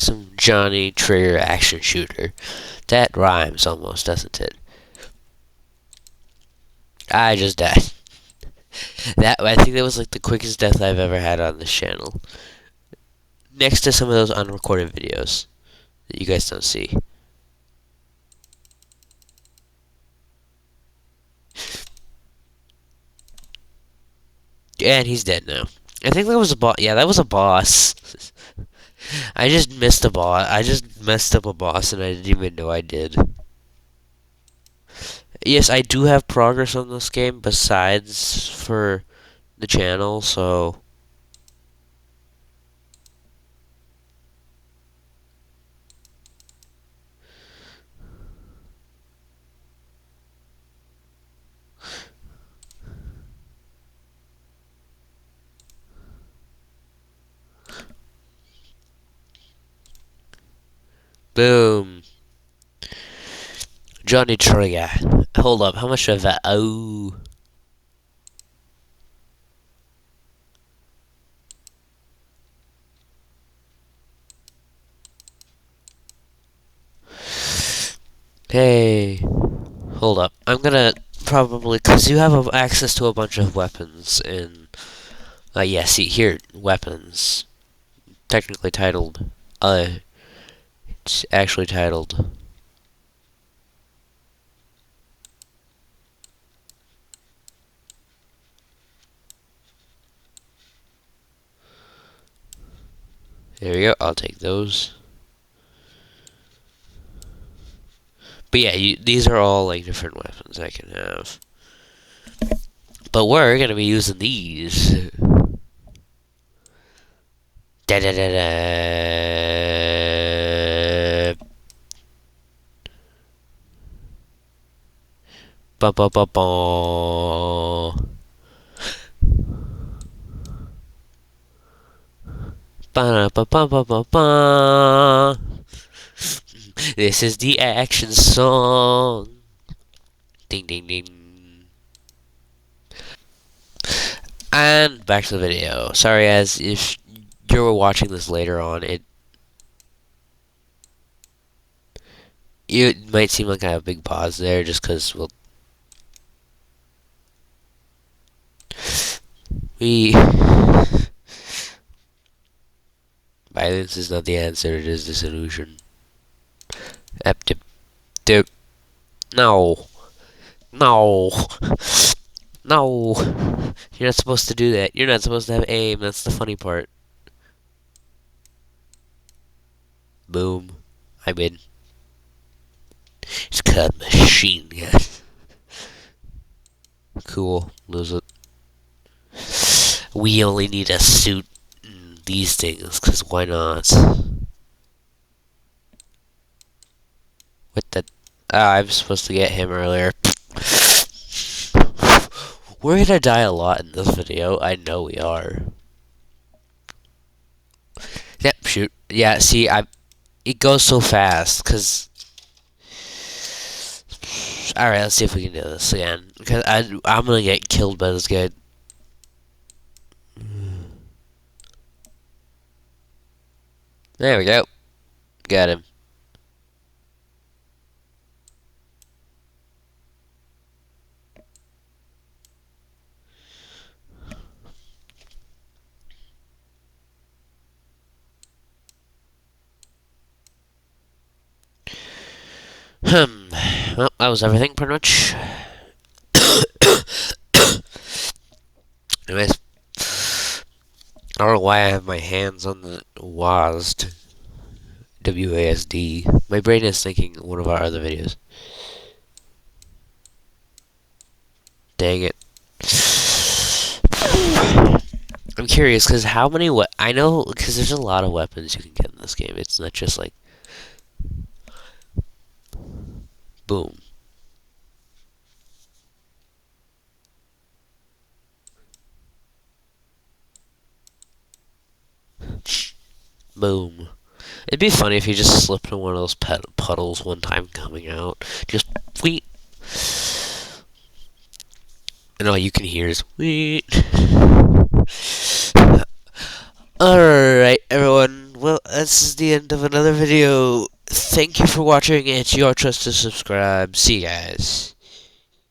some Johnny Trigger action shooter. That rhymes almost, doesn't it? I just died. I think that was like the quickest death I've ever had on this channel. Next to some of those unrecorded videos that you guys don't see. And he's dead now. I think that was a boss. Yeah, that was a boss. I just missed a boss. I just messed up a boss and I didn't even know I did. Yes, I do have progress on this game besides for the channel, so... Boom. Johnny Trigger. Hold up, how much do I have that? Oh. Hey. Hold up. I'm gonna probably... Because you have access to a bunch of weapons in... yeah, see, here. Weapons. Technically titled... It's actually titled... There we go, I'll take those. But yeah, these are all like different weapons I can have. But we're gonna be using these. Da da da da. Ba ba ba ba. Ba ba ba ba ba ba. This is the action song. Ding ding ding. And back to the video. Sorry, as if you're watching this later on, it might seem like I have a big pause there, just because violence is not the answer; it is the solution. Dip. No. No. No. You're not supposed to do that. You're not supposed to have aim. That's the funny part. Boom. I win. It's called machine gun. Cool. Lose it. We only need a suit and these things, because why not? What the... I'm supposed to get him earlier. We're gonna die a lot in this video. I know we are. Yep, shoot. Yeah, see, it goes so fast, because... Alright, let's see if we can do this again. Because I'm gonna get killed by this guy. There we go. Got him. Well, that was everything, pretty much. Anyways, I don't know why I have my hands on the WASD. WASD. My brain is thinking one of our other videos. Dang it. I'm curious, because how many... I know, because there's a lot of weapons you can get in this game. It's not just like... Boom. Boom. It'd be funny if you just slipped in one of those puddles one time coming out. Just wheat. And all you can hear is wheat. Alright, everyone. well, this is the end of another video. Thank you for watching. It's your trust to subscribe. See you guys.